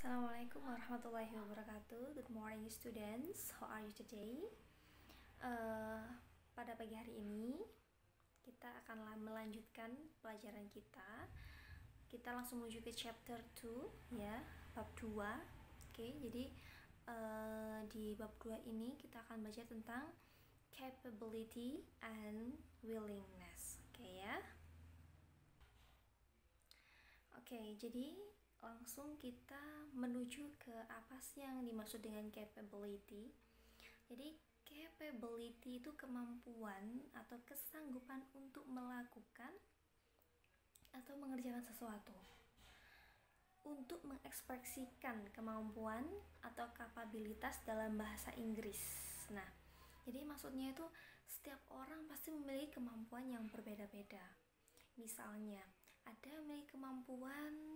Assalamualaikum warahmatullahi wabarakatuh. Good morning students. How are you today? Pada pagi hari ini kita akan melanjutkan pelajaran kita. Kita langsung menuju ke chapter 2 ya, bab 2. Oke, jadi di bab 2 ini kita akan baca tentang capability and willingness. Oke ya. Oke, jadi langsung kita menuju ke apa sih yang dimaksud dengan capability. Jadi capability itu kemampuan atau kesanggupan untuk melakukan atau mengerjakan sesuatu, untuk mengekspresikan kemampuan atau kapabilitas dalam bahasa Inggris. Nah, jadi maksudnya itu setiap orang pasti memiliki kemampuan yang berbeda-beda. Misalnya ada yang memiliki kemampuan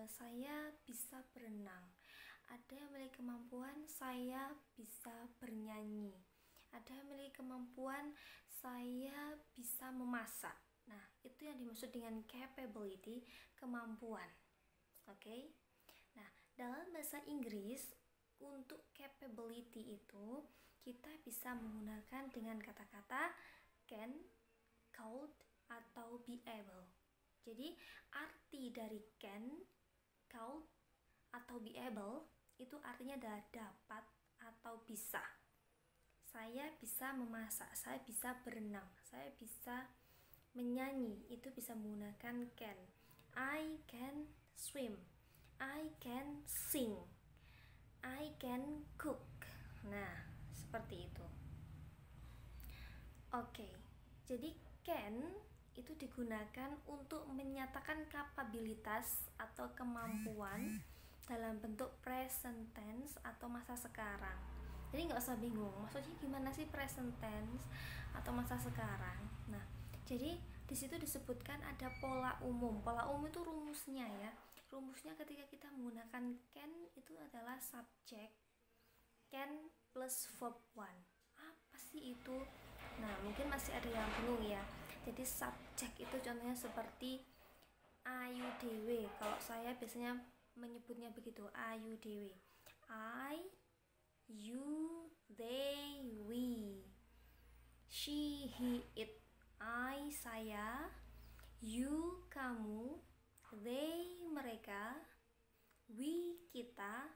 saya bisa berenang, ada yang memiliki kemampuan saya bisa bernyanyi, ada yang memiliki kemampuan saya bisa memasak. Nah, itu yang dimaksud dengan capability, kemampuan. Oke. Nah, dalam bahasa Inggris untuk capability itu kita bisa menggunakan dengan kata-kata can, could, atau be able. Jadi arti dari can, could, atau be able itu artinya adalah dapat atau bisa. Saya bisa memasak, saya bisa berenang, saya bisa menyanyi, itu bisa menggunakan can. I can swim, I can sing, I can cook. Nah, seperti itu. Oke, jadi can itu digunakan untuk menyatakan kapabilitas atau kemampuan dalam bentuk present tense atau masa sekarang. Jadi nggak usah bingung, maksudnya gimana sih present tense atau masa sekarang. Nah, jadi di situ disebutkan ada pola umum. Pola umum itu rumusnya ya. Rumusnya ketika kita menggunakan can itu adalah subject can plus verb one. Apa sih itu? Nah, mungkin masih ada yang bingung ya. Jadi subjek itu contohnya seperti ayu dewe. Kalau saya biasanya menyebutnya begitu, ayu dewe. I, you, they, we. She, he, it. I, saya. You, kamu. They, mereka. We, kita.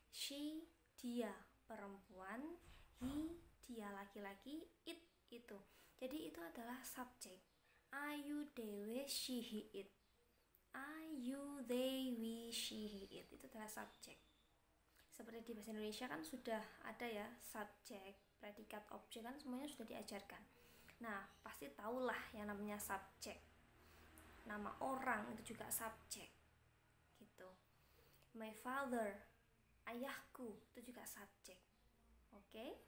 She, dia, perempuan. He, dia, laki-laki. It, itu. Jadi itu adalah subjek. Ayu, dewe, she, he, it. I, you, they, we, she, he, it. Itu adalah subjek. Seperti di bahasa Indonesia kan sudah ada ya subjek, predikat, objek, kan semuanya sudah diajarkan. Nah, pasti tahulah yang namanya subjek. Nama orang itu juga subjek. Gitu. My father, ayahku, itu juga subjek. Oke?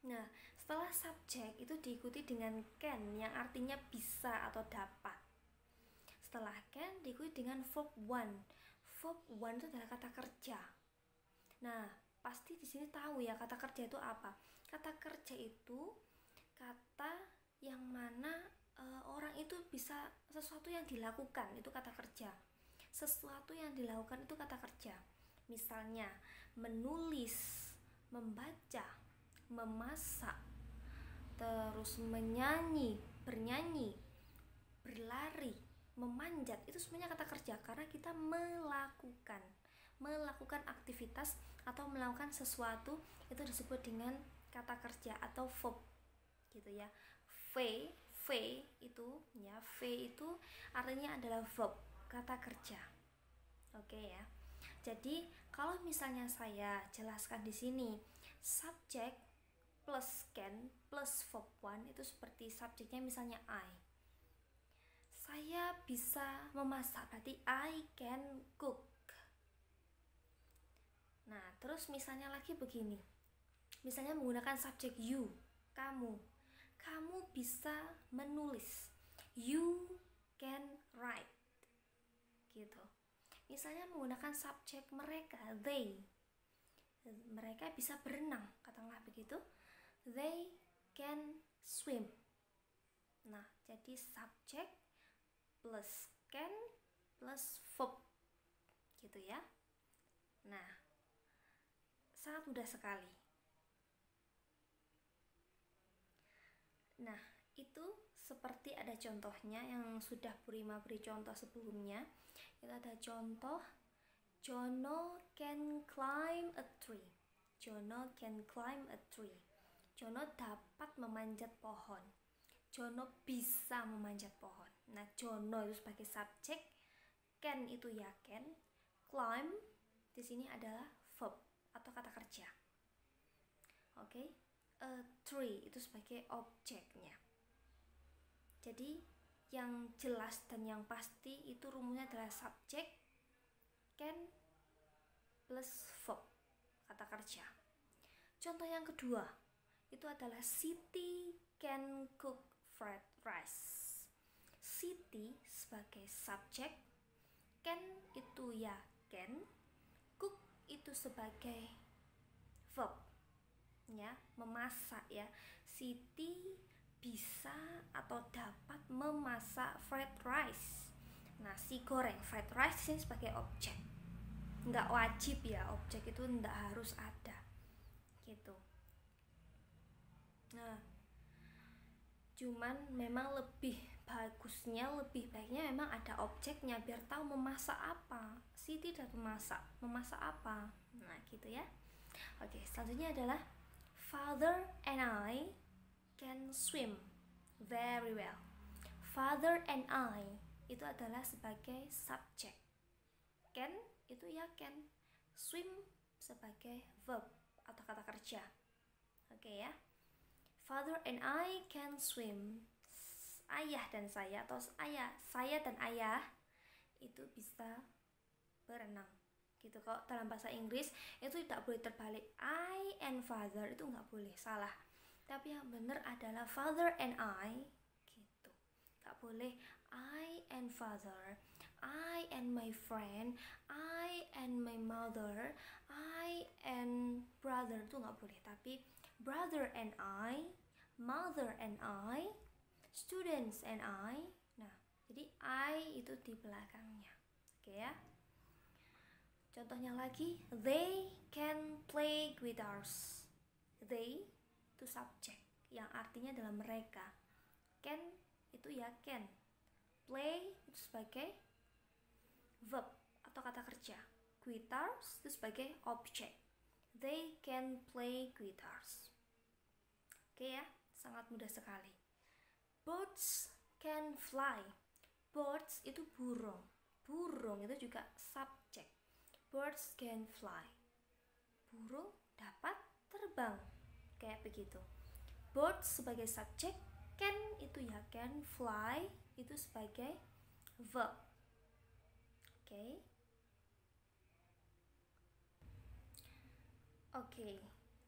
Nah, setelah subjek itu diikuti dengan can yang artinya bisa atau dapat. Setelah can diikuti dengan verb one. Verb one itu adalah kata kerja. Nah, pasti di sini tahu ya kata kerja itu apa. Kata kerja itu kata yang mana orang itu bisa sesuatu yang dilakukan, itu kata kerja. Sesuatu yang dilakukan itu kata kerja. Misalnya menulis, membaca, memasak, terus menyanyi, bernyanyi, berlari, memanjat, itu semuanya kata kerja karena kita melakukan aktivitas atau melakukan sesuatu, itu disebut dengan kata kerja atau verb gitu ya. V itu ya, V itu artinya adalah verb, kata kerja. Oke ya. Jadi kalau misalnya saya jelaskan di sini subjek plus can plus verb one itu seperti subjeknya misalnya I. Saya bisa memasak, berarti I can cook. Nah, terus misalnya lagi begini. Misalnya menggunakan subjek you, kamu. Kamu bisa menulis. You can write. Gitu. Misalnya menggunakan subjek mereka, they. Mereka bisa berenang, katakanlah begitu. They can swim. Nah, jadi subjek plus can plus verb gitu ya. Sangat mudah sekali. Nah, itu seperti ada contohnya yang sudah Burima beri contoh sebelumnya. Itu ada contoh Jono can climb a tree. Jono can climb a tree. Jono dapat memanjat pohon. Jono bisa memanjat pohon. Nah, Jono itu sebagai subjek, can itu ya can, climb di sini adalah verb atau kata kerja. Oke, a tree itu sebagai objeknya. Jadi yang jelas dan yang pasti itu rumusnya adalah subjek, can plus verb, kata kerja. Contoh yang kedua itu adalah Siti can cook fried rice. Siti sebagai subjek, can itu ya can, cook itu sebagai verb, ya, memasak ya. Siti bisa atau dapat memasak fried rice, nasi goreng. Fried rice ini sebagai objek, nggak wajib ya, objek itu nggak harus ada gitu. Nah, cuman memang lebih bagusnya, lebih baiknya memang ada objeknya biar tahu memasak apa. Siti dapat memasak apa. Nah, gitu ya. Oke, selanjutnya adalah Father and I can swim very well. Father and I itu adalah sebagai subjek. Can itu ya can. Swim sebagai verb atau kata kerja. Oke ya. Father and I can swim. Ayah dan saya atau saya dan ayah itu bisa berenang. Gitu. Kalau dalam bahasa Inggris itu tidak boleh terbalik. I and father itu nggak boleh, salah. Tapi yang benar adalah father and I gitu. Nggak boleh I and father, I and my friend, I and my mother, I and brother itu nggak boleh. Tapi brother and I, mother and I, students and I. Nah, jadi I itu di belakangnya. Oke ya. Contohnya lagi, they can play guitars. They itu subjek yang artinya adalah mereka. Can itu ya can. Play itu sebagai verb atau kata kerja. Guitars itu sebagai objek. They can play guitars. Oke ya, sangat mudah sekali. Birds can fly. Birds itu burung. Burung itu juga subjek. Birds can fly. Burung dapat terbang. Kayak begitu. Birds sebagai subjek, can itu ya can, fly itu sebagai verb. Oke. Oke.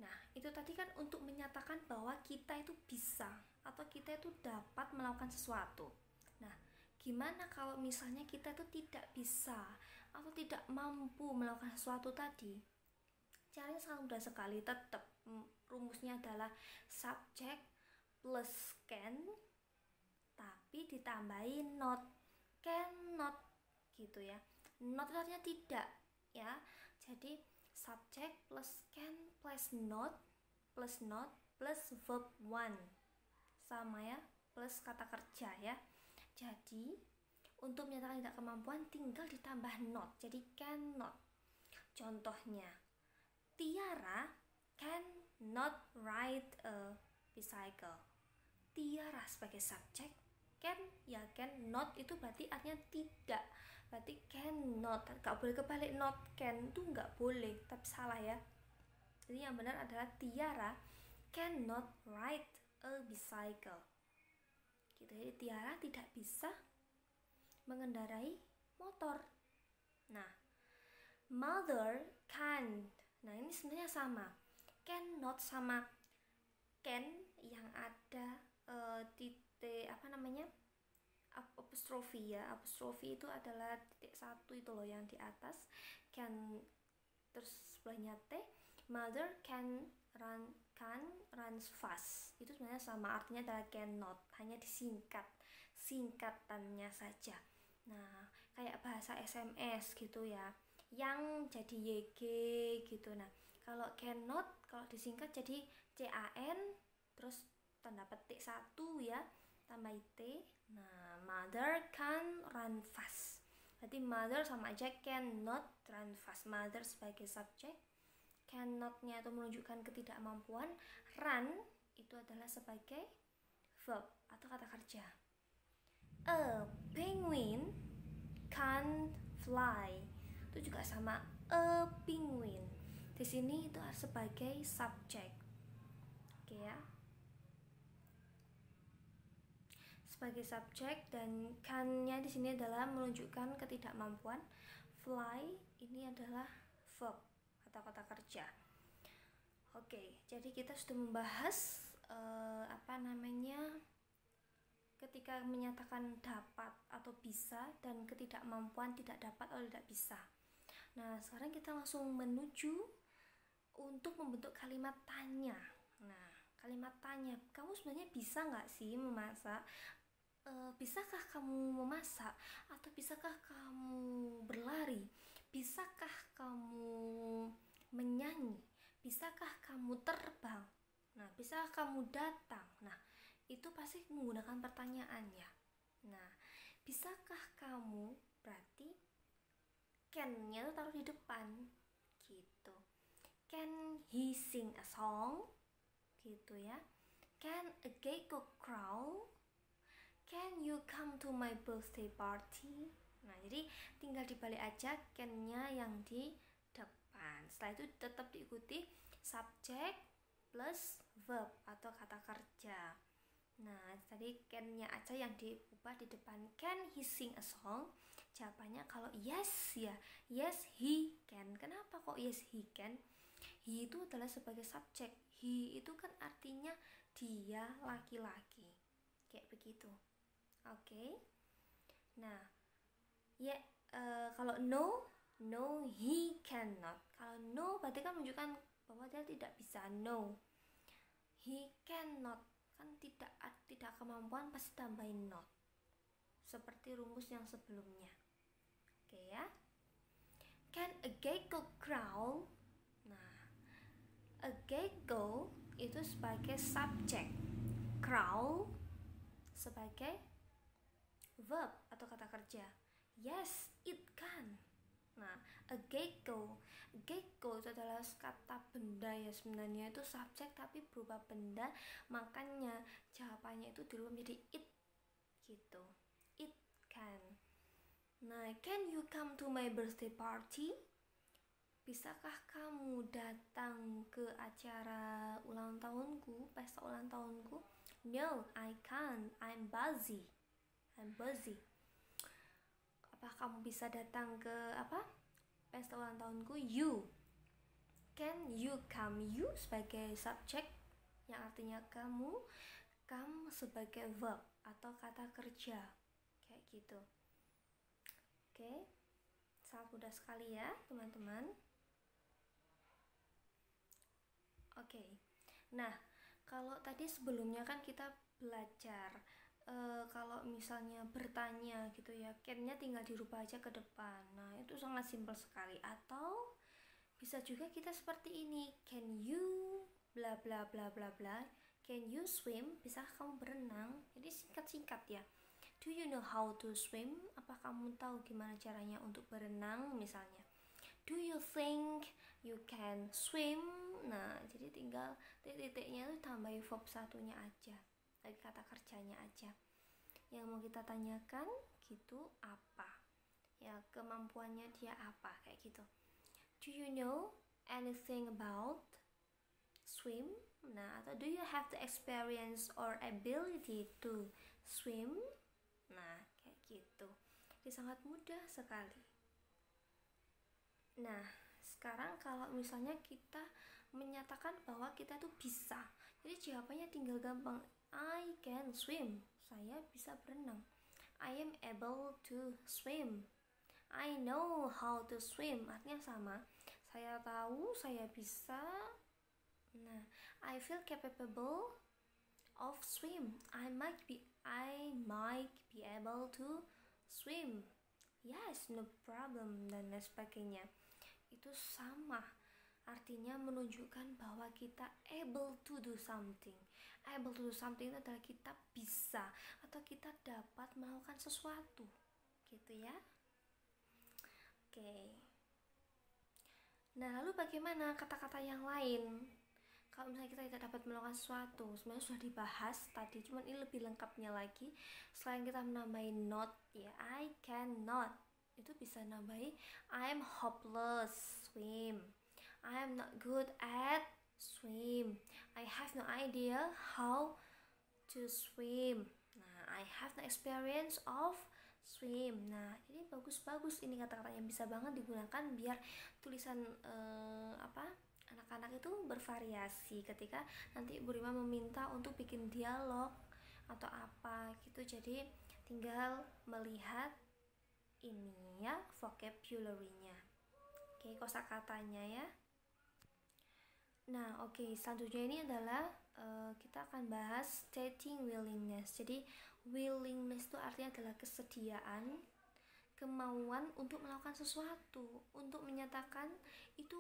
Nah, itu tadi kan untuk menyatakan bahwa kita itu bisa atau kita itu dapat melakukan sesuatu. Nah, gimana kalau misalnya kita itu tidak bisa atau tidak mampu melakukan sesuatu tadi? Caranya sangat mudah sekali. Tetap rumusnya adalah subjek plus can tapi ditambahin not. Cannot gitu ya. Not artinya tidak ya. Jadi subjek plus can plus not plus verb one, sama ya, plus kata kerja ya. Jadi untuk menyatakan tidak kemampuan tinggal ditambah not, jadi cannot. Contohnya, Tiara cannot ride a bicycle. Tiara sebagai subjek, can ya can, not itu berarti artinya tidak, berarti cannot. Gak boleh kebalik, not can itu gak boleh, tapi salah ya. Jadi yang benar adalah Tiara cannot ride a bicycle gitu. Jadi Tiara tidak bisa mengendarai motor. Nah, mother can, nah ini sebenarnya sama. Cannot sama can yang ada titik apostrofi ya. Apostrofi itu adalah titik satu itu loh yang di atas. Can terus sebelahnya T. Mother can runs fast. Itu sebenarnya sama, artinya adalah cannot, hanya disingkat, singkatannya saja. Nah, kayak bahasa SMS gitu ya, yang jadi YG gitu. Nah, Kalau cannot, kalau disingkat jadi CAN, terus tanda petik 1 ya, tambah IT. Nah, mother can run fast. Berarti mother sama aja cannot run fast. Mother sebagai subjek, cannot-nya itu menunjukkan ketidakmampuan, run itu adalah sebagai verb atau kata kerja. A penguin can fly. Itu juga sama, a penguin. Di sini itu sebagai subjek. Oke ya. Sebagai subjek, dan can-nya di sini adalah menunjukkan ketidakmampuan. Fly ini adalah verb atau kata kerja. Oke, jadi kita sudah membahas ketika menyatakan dapat atau bisa, dan ketidakmampuan tidak dapat atau tidak bisa. Nah, sekarang kita langsung menuju untuk membentuk kalimat tanya. Nah, kalimat tanya, kamu sebenarnya bisa nggak sih memasak? Bisakah kamu memasak? Atau bisakah kamu berlari? Bisakah kamu menyanyi? Bisakah kamu terbang? Nah, bisakah kamu datang? Nah, itu pasti menggunakan pertanyaan ya. Nah, bisakah kamu, berarti can-nya tuh taruh di depan gitu. Can he sing a song? Gitu ya. Can a gecko crawl? Can you come to my birthday party? Nah, jadi tinggal dibalik aja can-nya yang di depan. Setelah itu tetap diikuti subjek plus verb atau kata kerja. Nah, tadi can-nya aja yang diubah di depan. Can he sing a song? Jawabannya kalau yes ya, yes he can. Kenapa kok yes he can? He itu adalah sebagai subjek. He itu kan artinya dia laki-laki. Kayak begitu. Oke. Nah, ya kalau no he cannot. Kalau no berarti kan menunjukkan bahwa dia tidak bisa. No, he cannot, kan tidak kemampuan, pasti tambahin not, seperti rumus yang sebelumnya. Oke ya. Can a gecko crawl? Nah, a gecko itu sebagai subjek, crawl sebagai verb atau kata kerja. Yes, it can. Nah, a gecko itu adalah kata benda ya, sebenarnya itu subjek tapi berubah benda, makanya jawabannya itu dirubah menjadi it gitu. It can. Nah, can you come to my birthday party? Bisakah kamu datang ke acara ulang tahunku, pesta ulang tahunku? No, I can't. I'm busy. Apa kamu bisa datang ke pesta ulang tahunku? You. Can you come? You sebagai subjek yang artinya kamu, come sebagai verb atau kata kerja, kayak gitu. Oke, sangat mudah sekali ya teman-teman. Oke. Nah, kalau tadi sebelumnya kan kita belajar kalau misalnya bertanya gitu ya, can-nya tinggal dirubah aja ke depan. Nah, itu sangat simpel sekali. Atau bisa juga kita seperti ini, can you bla bla bla bla bla, can you swim? Bisa kamu berenang? Jadi singkat-singkat ya. Do you know how to swim? Apa kamu tahu gimana caranya untuk berenang misalnya? Do you think you can swim? Nah, jadi tinggal titik-titiknya itu tambahin verb satunya aja, dari kata kerjanya aja. Yang mau kita tanyakan gitu apa? Ya, kemampuannya dia apa, kayak gitu. Do you know anything about swim? Nah, atau do you have the experience or ability to swim? Nah, kayak gitu. Jadi sangat mudah sekali. Nah, sekarang kalau misalnya kita menyatakan bahwa kita tuh bisa, jadi jawabannya tinggal gampang. I can swim. Saya bisa berenang. I am able to swim. I know how to swim. Artinya sama. Saya tahu, saya bisa. Nah, I feel capable of swim. I might be able to swim. Yes, no problem, dan lain sebagainya. Itu sama artinya menunjukkan bahwa kita able to do something. Able to do something itu adalah kita bisa atau kita dapat melakukan sesuatu, gitu ya. Oke. Nah, lalu bagaimana kata-kata yang lain? Kalau misalnya kita tidak dapat melakukan sesuatu, sebenarnya sudah dibahas tadi, cuman ini lebih lengkapnya lagi. Selain kita menambahin not, ya, I cannot, itu bisa nambahin I'm hopeless swim, I am not good at swim, I have no idea how to swim. Nah, I have no experience of swim. Nah, ini bagus-bagus, ini kata-kata yang bisa banget digunakan biar tulisan anak-anak itu bervariasi ketika nanti Bu Rima meminta untuk bikin dialog atau apa gitu. Jadi tinggal melihat ini ya, vocabulary-nya. Oke, kosakatanya ya. Nah, oke, selanjutnya ini adalah kita akan bahas stating willingness. Jadi willingness itu artinya adalah kesediaan, kemauan untuk melakukan sesuatu, untuk menyatakan itu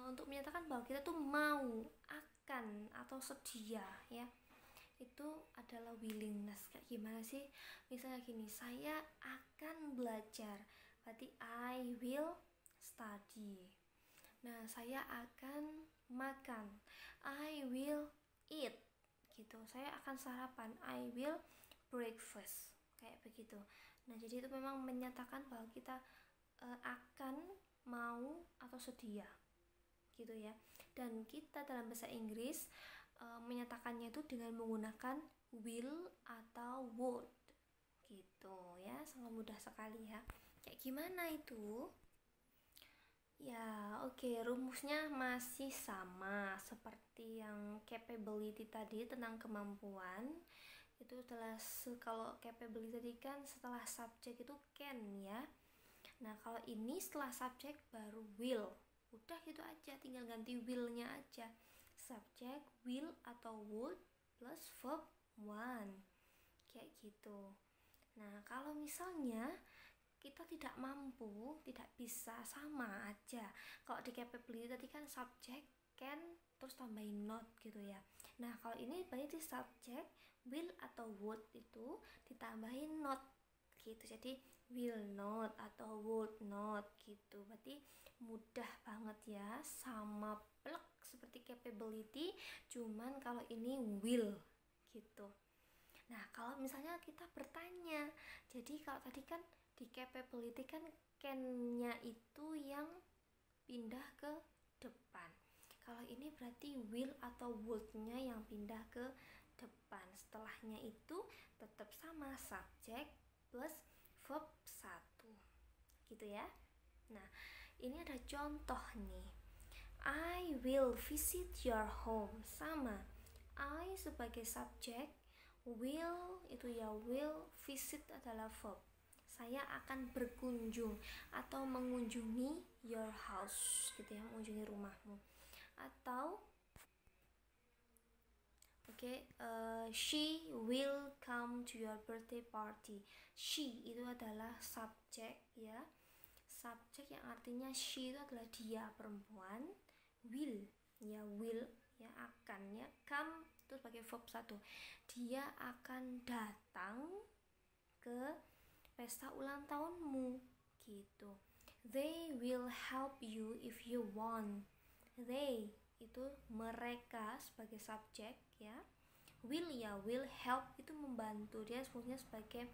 untuk menyatakan bahwa kita tuh mau, akan, atau sedia ya. Itu adalah willingness. Kayak gimana sih? Misalnya gini, saya akan belajar, berarti I will study. Nah, saya akan makan, I will eat gitu. Saya akan sarapan, I will breakfast, kayak begitu. Nah, jadi itu memang menyatakan bahwa kita akan, mau, atau sedia gitu ya. Dan kita dalam bahasa Inggris menyatakannya itu dengan menggunakan will atau would gitu ya. Sangat mudah sekali ya. Kayak gimana itu? Ya, oke, rumusnya masih sama seperti yang capability tadi, tentang kemampuan. Itu adalah kalau capability tadi kan setelah subjek itu can ya. Nah, kalau ini setelah subjek baru will. Udah gitu aja, tinggal ganti will-nya aja. Subjek will atau would plus verb one. Kayak gitu. Nah, kalau misalnya kita tidak mampu, tidak bisa, sama aja. Kalau di capability tadi kan subjek can terus tambahin not gitu ya. Nah, kalau ini berarti subjek will atau would itu ditambahin not gitu. Jadi will not atau would not gitu. Berarti mudah banget ya, sama plek seperti capability, cuman kalau ini will gitu. Nah, kalau misalnya kita bertanya, jadi kalau tadi kan di capability kan can-nya itu yang pindah ke depan. Kalau ini berarti will atau would-nya yang pindah ke depan. Setelahnya itu tetap sama, subjek plus verb 1 gitu ya. Nah, ini ada contoh nih. I will visit your home, sama I sebagai subjek, will itu ya, will, visit adalah verb. Saya akan berkunjung atau mengunjungi your house gitu ya, mengunjungi rumahmu. Atau she will come to your birthday party. She itu adalah subjek ya, subjek yang artinya she itu adalah dia, perempuan. Will ya, will ya, akan ya. Come itu sebagai verb 1. Dia akan datang ke pesta ulang tahunmu gitu. They will help you if you want. They itu mereka sebagai subjek ya. Will ya, will help itu membantu, dia fungsinya sebagai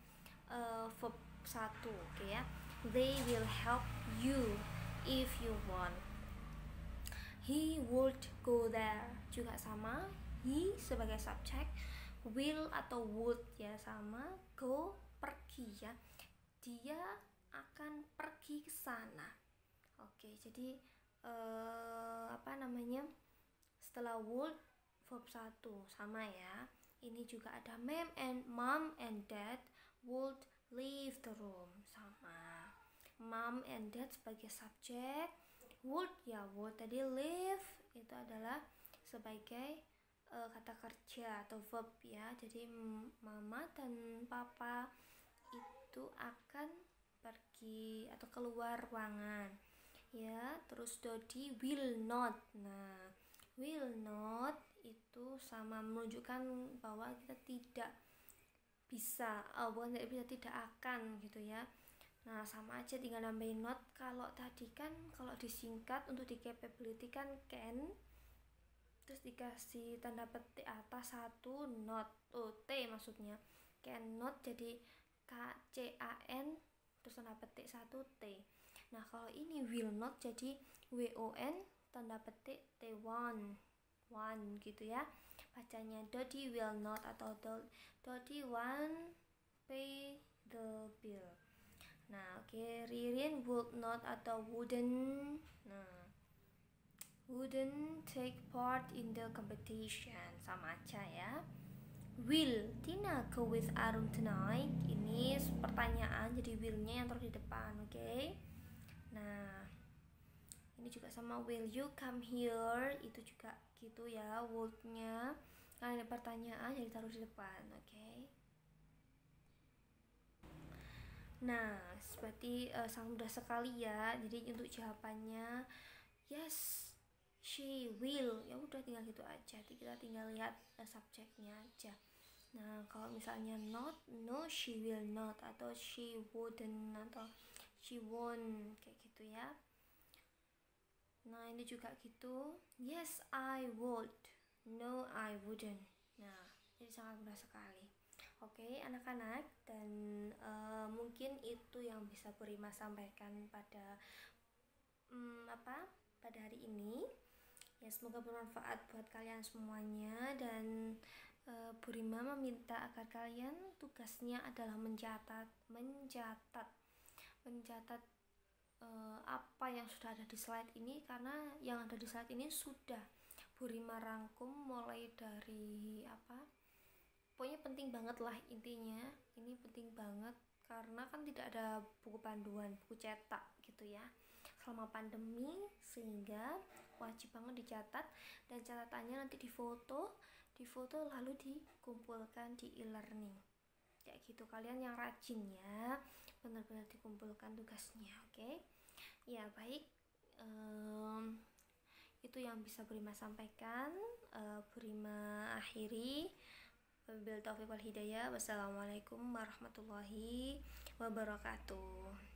verb 1 oke ya. They will help you if you want. He would go there juga sama, he sebagai subjek, will atau would ya sama, go pergi ya, dia akan pergi ke sana. Oke, jadi setelah would verb 1 sama ya. Ini juga ada mom and dad would leave the room, sama. Mom and dad sebagai subjek, would ya, would tadi, leave itu adalah sebagai kata kerja atau verb ya. Jadi mama dan papa itu akan pergi atau keluar ruangan. ya. Terus Dodi will not. Nah, will not itu sama menunjukkan bahwa kita tidak bisa, bukan tidak bisa, tidak akan gitu ya. Nah, sama aja tinggal nambahin not. Kalau tadi kan kalau disingkat untuk di capability kan can, terus dikasih tanda petik atas satu not, T maksudnya cannot, jadi KCAN terus tanda petik satu T. Nah, kalau ini will not jadi WON tanda petik T1 gitu ya bacanya. Dodi will not atau Dodi won't pay the bill. Nah, oke. Ririn would not atau wouldn't. Nah, wouldn't take part in the competition, sama aja ya. Will Tina go with Arun tonight? Ini pertanyaan, jadi willnya yang taruh di depan, oke? Nah, ini juga sama will you come here, itu juga gitu ya, would-nya. Karena ini pertanyaan jadi taruh di depan, oke? Nah, seperti sangat mudah sekali ya. Jadi untuk jawabannya yes, she will. Ya udah tinggal gitu aja. Kita tinggal lihat subjeknya aja. Nah, kalau misalnya not, no she will not, atau she wouldn't, atau she won't, kayak gitu ya. Nah, ini juga gitu. Yes, I would. No, I wouldn't. Nah, jadi sangat mudah sekali. Oke, anak-anak, dan mungkin itu yang bisa Bu Rima sampaikan pada pada hari ini. Ya, semoga bermanfaat buat kalian semuanya, dan Bu Rima meminta agar kalian tugasnya adalah mencatat apa yang sudah ada di slide ini, karena yang ada di slide ini sudah Bu Rima rangkum mulai dari pokoknya penting banget lah intinya. Ini penting banget karena kan tidak ada buku panduan, buku cetak gitu ya selama pandemi, sehingga wajib banget dicatat, dan catatannya nanti difoto lalu dikumpulkan di e-learning kayak gitu. Kalian yang rajin ya, benar-benar dikumpulkan tugasnya, oke? Ya baik, itu yang bisa Bu Rima sampaikan. Bu Rima akhiri. Wabillahi taufiq wal hidayah. Wassalamualaikum warahmatullahi wabarakatuh.